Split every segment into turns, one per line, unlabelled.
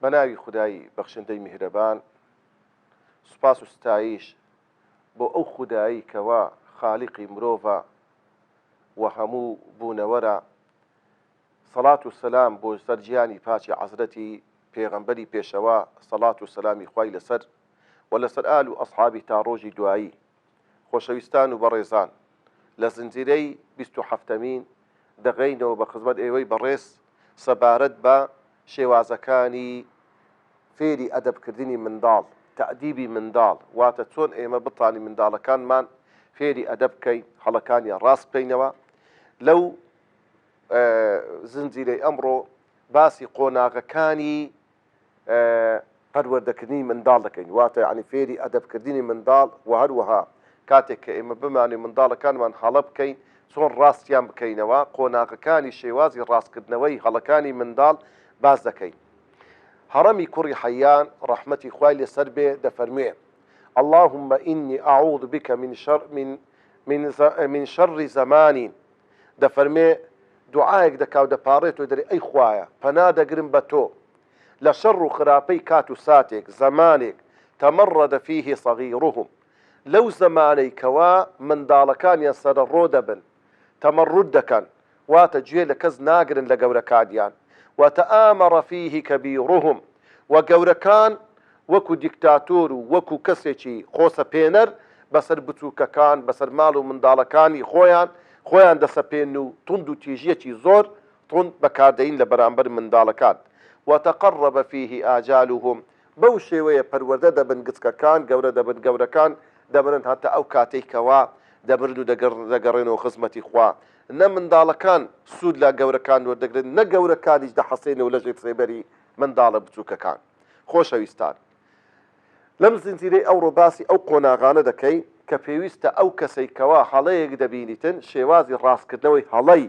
بەناوی خودایی بەخشندەی میهرەبان سوپاس و ستایش بۆ ئەو خودایی کەوا خاڵقی مرۆڤە و هەموو بوونەوەرە. سەڵات و سەلام بۆ سەرگیانی پاچی عەزرەتی پێغەمبەری پێشەوە سەڵات و سەلامی خوای لەسەر و لەسەر ئال و ئەسحابی تا ڕۆژی دوایی. خۆشەویستان و بەڕێزان، لە زنجیرەی 27مین دەغەینەوە بە خزمەت ئێوەی بەڕێز سەبارەت بە شێوازەکانی فێری ئەدەبکردنی منداڵ، تەعدیبی منداڵ، واتە چۆن ئێمە بتانی منداڵەکانمان فێری ئەدەب بکەین، هەڵەکانیان ڕاست بکەینەوە. لەو زنجیرەی ئەمڕۆ باسی قۆناغەکانی پەروەردەکردنی منداڵ دەکەین، واتە یعنی فێری ئەدەبکردنی منداڵ و هەروەها کاتێک کە ئێمە بمانێ منداڵەکانمان هەڵە بکەین چۆن ڕاستیان بکەینەوە، قۆناغەکانی شێوازی ڕاستکردنەوەی هەڵەکانی منداڵ باز دەکەین. هەڕەمی کوڕی حەیان ڕەحمەتی خوای لەسەر بێ دەفەرموێ: اللهم إني أعوذ بك من شر زمان. دەفەرمێ دوعایەک دەکاو دەپاڕێت و دەرێ ئەی خوایە پەنا دەگرم بە تۆ لە شەڕ و خراپەی کات و ساتێک زەمانێک تەمەڕەدە فیه صەغیڕهم، لەو زەمانەی کەوا منداڵەکانیان سەرەڕۆ دەبن، تەمەڕود دەکەن، واتە گوێ لە کەس ناگرن لە گەورەکانیان، وتەئامەڕە فیه کەبیڕهم، و گەورەکان وەکو دیکتاتۆر و وەکو کەسێکی خۆسەپێنەر بەسەر بچووکەکان بەسەر ماڵ و منداڵەکانی خۆیان دەسەپێن و توند و تیژیەکی زۆر توند بەکاردەین لە بەرامبەر منداڵەکان. وتەقەڕەبە فیه ئاجالهم، بەو شێوەیە پەروەردە دەبن گچکەکان، گەورە دەبن گەورەکان دەبرن هەتا ئەو کاتەی کەوا دەبرن و دەگەڕێنەوە خزمەتی خوا. نە منداڵەکان سوود لە گەورەکان وەردەگرن، نە گەورەکانیش دەحەسێنەوە لەژێر سێبەری منداڵە بچووکەکان. خۆشەویستان، لەم زنجیرەی ئەوڕۆ باسی ئەو قۆناغانە دەکەین کە پێویستە ئەو کەسەی کەوا هەڵەیەک دەبینیتن شێوازی ڕاستکردنەوەی هەڵەی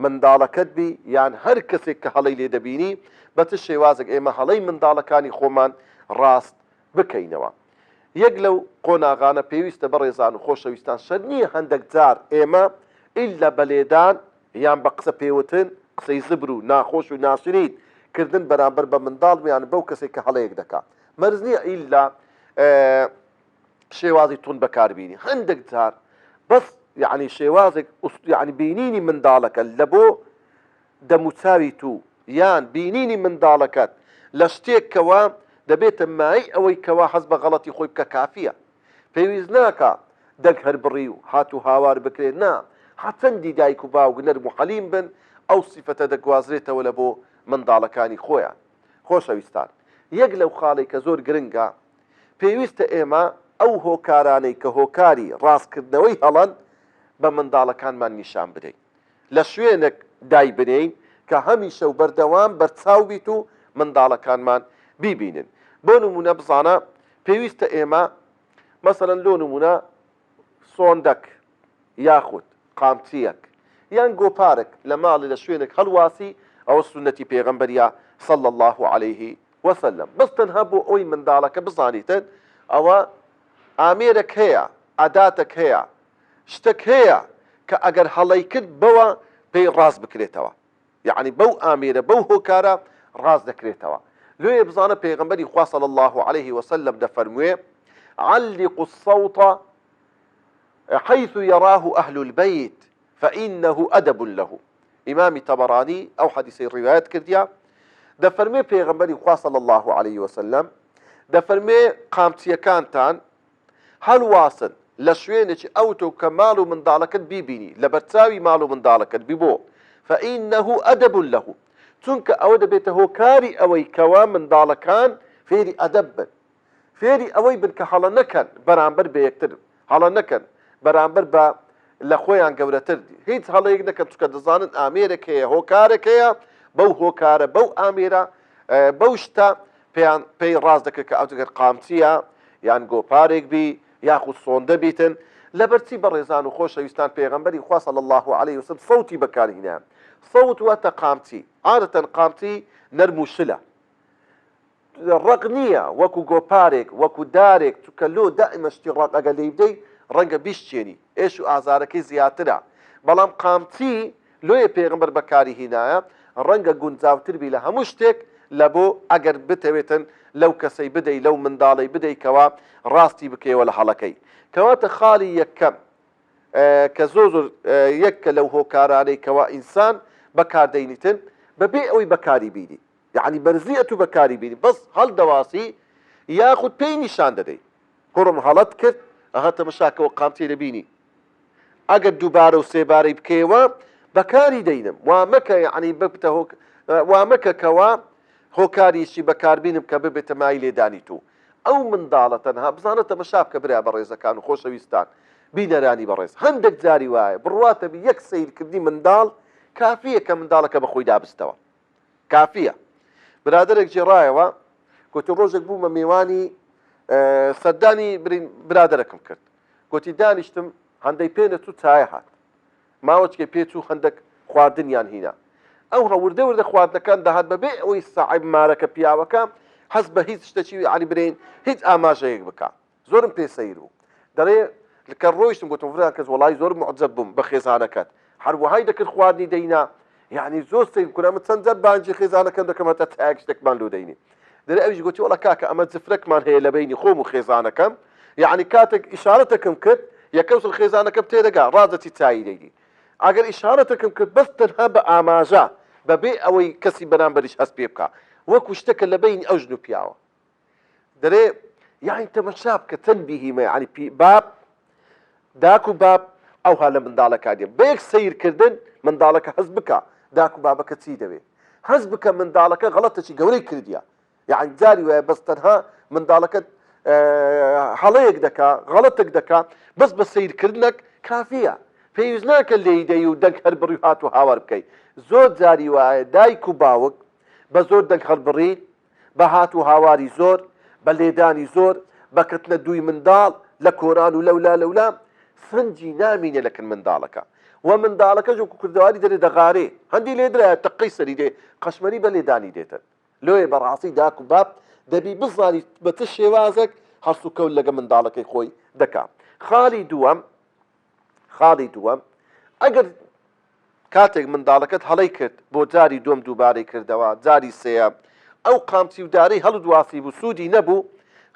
منداڵەکەت بی، یان هەر کەسێک کە هەڵەی لێ دەبینی بە چ شێوازێک ئێمە هەڵەی منداڵەکانی خۆمان ڕاست بکەینەوە. یەک لەو قۆناغانە پێویستە بەڕێزان و خۆشەویستان شەر نییە هەندێک جار ئێمە ئیلا بەلێدان یان بە قسە پێوتن، قسەی زبر و ناخۆش و ناشرین کردن بەرامبەر بە منداڵ یان بەو کەسێک کە هەڵەیەک دەکات. مەرج نییە ئیلا شێوازی تون بەکاربیینی، هەندێک جار بەس یعنی شێوازێک یعنی بینینی منداڵەکە لە بۆ دەموچاوی تو یان بینینی منداڵەکەت لە شتێکەوە دەبێتە مای ئەوەی کەوا حەز بە غەڵەتی خۆی بکە کافیە. پێویست ناکە دەک هەر بڕی و هات و هاوار بکرێت، نا هەچەندی دایک و باوک نەرم و حەلیم بن ئەو سیفەتە دەگوازرێتەوە لە بۆ منداڵەکانی خۆیان. خۆشەویستان، یەک لەو خاڵی کە زۆر گرنگە پێویستە ئێمە ئەو هۆکارانەی کە هۆکاری ڕاستکردنەوەی هەڵەن بە منداڵەکانمان نیشان بدەین، لە شوێنێک دای بنین کە هەمیشە و بەردەوام بەرچاو بیت و منداڵەکانمان بیبینن. بۆ نمونە بزانە پێویستە ئێمە مەسەڵەن لۆ نمونە سۆندەک یاخود قامچیەک یان گۆپارێک لە ماڵی لە شوێنێک هەڵواسی، ئەوە سونەتی پێغەمبەریە صەڵی الله عەلەیه وسلم. بەس تەنها بۆ ئەوی منداڵەکە بزانیتن ئەوە ئامێرێک هەیە، ئاداتێک هەیە، شتێک هەیە کە ئەگەر هەڵەی کرد بەوە پێی ڕاست بکرێتەوە، یعنی بەو ئامێرە بەو هۆکارە ڕاست دەکرێتەوە. لێ بزانە پێغەمبەری خوا صەڵی الله عەلەیه وسلم دەفەرموێ: علقوا الصوت حيث يراه أهل البيت فإنه أدب له. إمامي طبراني أو حديثي روايات كرديا دەفەرمێ پێغەمبەری خوا صەڵی الله عەلەیه وسلم دەفەرمێ قامچیەکانتان هەڵواسن لە شوێنێکی ئەوتۆ کە ماڵ و منداڵەکەت بیبینی، لە بەرچاوی ماڵ و منداڵەکەت بیبۆ، فإنه أدب له، چونکە ئەوە دەبێتە هۆکاری ئەوەی کەوا منداڵەکان فێری ئەدەب بن، فێری ئەوەی بن کە هەڵە نەکەن بەرامبەر بە یەکتر، هەڵە نەکەن بەرامبەر بە لە خۆیان گەورەتر، هیچ هەڵەیەک نەکەن، چونکە دەزانن ئامێرێک هەیە، هۆکارێک هەیە، بەو هۆکارە بەو ئامێرە بەو شتە پێی ڕاست دەکرد کە ئەوگەر قامچیە یان گۆپارێک بی یاخود سۆندە بیتن. لەبەرچی بەڕێزان و خۆشەویستان پێغەمبەری خوا صەڵی الله عەلەیه وسلم سەوتی بەکارهێنا. سەوت واتە قامچی، عادەتەن قامچی نەرم و شلە، ڕق نییە وەکو گۆپارێک وەکو دارێک، چونکە لۆ دائیمە شتی ڕق ئەگەر لێ بدەی ڕەنگە بیشتێنی، ئێش و ئازارەکەی زیاترە. بەڵام قامچی لۆیە پێغەمبەر بەکاری هێنایە ڕەنگە گونجاوتر بی لە هەموو شتێک لە بۆ ئەگەر بتەوێتن لەو کەسەی بدەی لەو منداڵی بدەیکەوە ڕاستی بکەوە لە هەڵەکەی کەواتە خاڵی یەکەم کە زۆر زۆر یەککە لەو هۆکارانەی کەوا ئینسان بەکاردەینیتن بەبێ ئەوەی بەکاری بینی یعنی بەرزیەت و بەکاری بینی بەس هەڵدەواسی یاخود پێی نیشان دەدەی کوڕم هەڵەت کرد ئەهاتە مشاکەوە قامتی دەبینی ئەگەر دووبارە و سێبارەی بکەوە بەکاری دەینم وا مەکە یعنی ببتە وا مەکەکەوە هۆکاریشی بەکاربینم کە ببێتە مای لێدانی تو ئەو منداڵە تەنها بزانە تەمەشا بکە برا بە ڕێزەکان و خۆشەویستان بینەرانی بەڕێز هەندێک جاری وایە بڕواتە بی یەک سیرکردنی منداڵ کافیە کە منداڵەکە بەخۆی دابستەوە کافیە برادرێک جێڕایەوە گوتی ڕۆژێک بوومە میێوانی سەردانی برادرەکەم کرد گوتی دانیشتم هەندەی پێنە تو چایە هات ماوەچکە پێچ و هەندێک خواردنیان هینا ئەو هەوردە وردە خواردنەکان داهات بەبێ ئەوەی ساعیب مارەکە پیاوەکە هەست بە هیچ شتێکی علی برین هیچ ئاماژەیەک بکە زۆرم پێسەیر بوو دەڕێ کە ڕۆیشتم گوتم فران کەس وڵای زۆر معجب بووم بە خێزانەکەت هەروەهای دەکرد خواردنی دەینا یعنی زۆر سیر کورامە چەند جار بانجی خێزانەکەم دەکەم هەتا تایەک شتێکمان لۆ دەینی دەرێ ئەویش گوتی وەڵا کاکە ئەمە جفرەکمان هەیە لە بینی خۆم و خێزانەکەم یعنی کاتێک ئیشارەتەکەم کرد یەکەوتم خێزانەکەم تێدەگا ڕازەتی چایی دەیدی ئەگەر ئیشارەتەکەم کرد بەس تەنها بە ئاماژە بەبێ ئەوەی کەسی بەرامبەریش هەست پێ بکە وەکو شتێکە لە بینی ئەو ژن و پیاوە دەرێ یعنی تەمەشا بکە تەنبیهیمە یعنی باب داک و باب ئەوها لە منداڵەکانیە بە یەک سیرکردن منداڵەکە هەست بکە داک و بابەکە چی دەوێت هەست بکە منداڵەکە غەڵەتێکی گەورەی کردیە یعنی جاری وایە بەس تەنها منداڵەکەت هەڵەیەک دەکا غەڵەتێک دەکا بەس بە سیرکردنێک کافیە پێویست ناکە لێیدەی و دەنگ هەر بڕی هات و هاوار بکەیت زۆر جاری وایە دایک و باوک بە زۆر دەنگ هەڵبڕین بە هات و هاواری زۆر بە لێدانی زۆر بەکردنە دووی منداڵ لە کۆران و لەولا سنجی نامینێ لەکن منداڵەکە و منداڵەکە ژۆکو کردواری دەرێ دەغارێ هەندی لێدرایە تەقەی سەری دێ قەشمەری بە لێدانی دێتن لۆیە بەڕاستی داک و باب دەبی بزانی بە چ شێوازێک هەرس و کەوت لەگە منداڵەکەی خۆی دەکا خاڵی دووەم ئەگەر کاتێک منداڵەکەت هەڵەی کرد بۆ جاری دوم دووبارەی کردەوە جاری سێیە ئەو قامچی و دارەی هەڵدواسی بوو سوودی نەبوو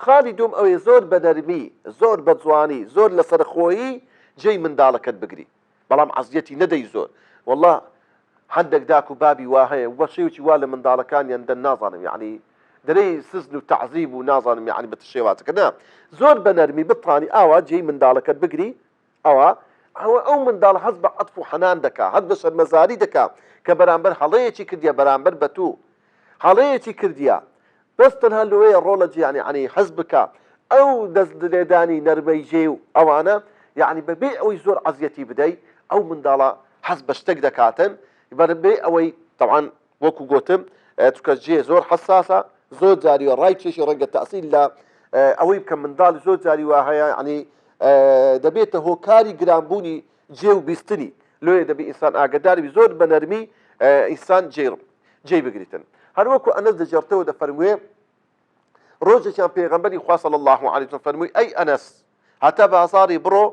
خاڵی دوم ئەوەی زۆر بەنەرمی زۆر بە جوانی زۆر لە سەرخۆیی جێی منداڵەکەت بگری بەڵام عەزیەتی نەدەی زۆر وەڵڵا هەندێک داک و بابی وا هەیە وە شێوکی وا لە منداڵەکانیان دەن نازانم یعنی دەرەی سزن و تەعزیب و نازانم یعنی بە شێوازەکە نا زۆر بەنەرمی بتوانی ئاوا جێی منداڵەکەت بگری ئەو منداڵ هەست بە عەتف و حەنان دەکا هەست بە شەرمەزاری دەکا کە بەرامبەر هەڵەیەکی کردیە بەرامبەر بە تو هەڵەیەکی کردیە بەس تەنها لەوەیە ڕۆڵە یعنی حەز بکە ئەو دەست لێدانی نەرمەی جێ و ئەوانە یعنی بەبێ ئەوەی زۆر عەزیەتی بدەی ئەو منداڵە حەز بە شتێک دەکاتن بەبێ ئەوەی طبعاً وەکو گوتم چکە جێ زۆر حەساسە زۆر جاریوە ڕای کێشی ڕەنگە تەئسیل لە ئەوەی بکە منداڵ زۆر جاری وا هەیە یعنی دەبێتە هۆکاری گرانبوونی جێ و بیستنی لۆیە دەبێت ئینسان ئاگداری زۆر بە نەرمی ئینسان جێ بگریتن هەروەکو ئەنەس دەجێڕتەوە دەفەرموێ ڕۆژێکیان پێغەمبەری خوا صلی الله علیه وسلم فەرمووی ئەی ئەنەس هەتا بازاری بڕۆ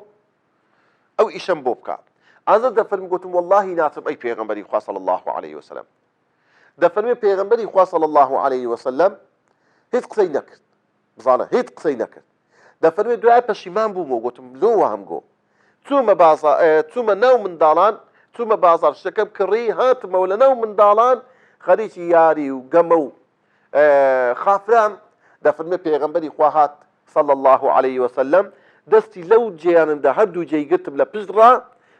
ئەو ئیشەم بۆ بکە ئازاد دەفەرمی گوتم واللهی ناچم ئەی پێغەمبەری خوا صلی الله علیه وسلم دەفەرمێ پێغەمبەری خوا صلی الله علیه وسلم هیچ قسەی نەکرد بزانە هیچ قسەی نەکرد دەفەرمێ دوای پەشیمان بوومەوە گوتم لۆ وام گۆ چوومە ناو منداڵان چوومە بازار شتەکەم کڕی هاتمەوە لە ناو منداڵان خەریکی یاری و گەمە و خافرام دەفەرمێ پێغەمبەری خوا هات صلی الله علیه وسلم دەستی لەو جێیانمدا هەردوو جێیگرتم لە پشتڕا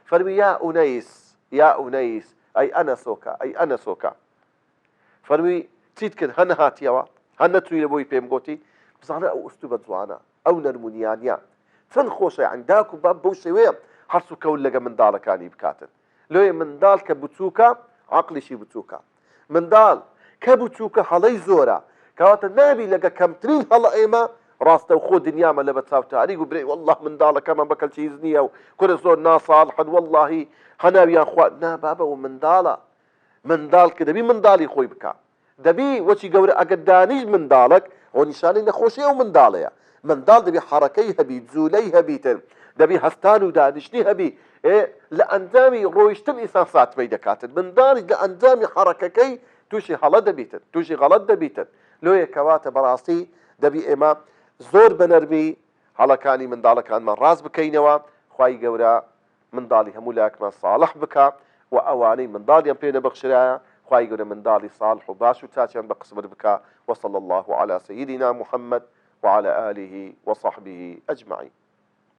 فەرمی یا ئونەیس ئەی ئەنەسۆکە فەرمی چیت کرد هەر نەهاتیەوە هەر نەچووی لە بۆی پێم گوتی بزانە ئەو ئوستوبە جوانە ئەو نەرمونیانە چەند خۆشە یعنی داک و باب بەو شێوەیە هەرس و کەوت لەگە منداڵەکانی بکاتن لۆیە منداڵ کە بچووکە عەقڵیشی بچووکە منداڵ کە بچووکە هەڵەی زۆرە کەواتە نابی لەگە کەمترین هەڵە ئێمە ڕاستە و خۆ دنیامە لە بەچاو تاریک و برێ والله منداڵەکەمان بەکەل چیز نییە و کورە زۆر ناساڵحن واللهی هەناویان خوارد نا بابە و منداڵ کە دەبی منداڵی خۆی بکە دەبی وەچی گەورە ئەگەر دانیش منداڵک ئەو نیشانەی نەخۆشی ئەو منداڵەیە منداڵ دەبی حەرەکەی هەبی جوولەی هەبیتن دەبی هەستان و دانیشتی هەبی لە ئەنجامی ڕۆیشتن ئینسان ساتمەی دەکاتن منداڵی لە ئەنجامی حەرەکەکەی تووشی هەڵە دەبیتن تووشی غەڵەت دەبیتن لۆیە کەواتە بەڕاستی دەبی ئێمە زۆر بەنەرمی هەڵەکانی منداڵەکانمان ڕاست بکەینەوە خوای گەورە منداڵی هەموو لایەکمان ساڵح بکە و ئەوانەی منداڵیان پێ نەبەخشرایە خوای گەورە منداڵی صالح و باش و چاچیان بە قسمت بکە وصلى الله على سيدنا محمد وعلى آله وصحبه أجمعين.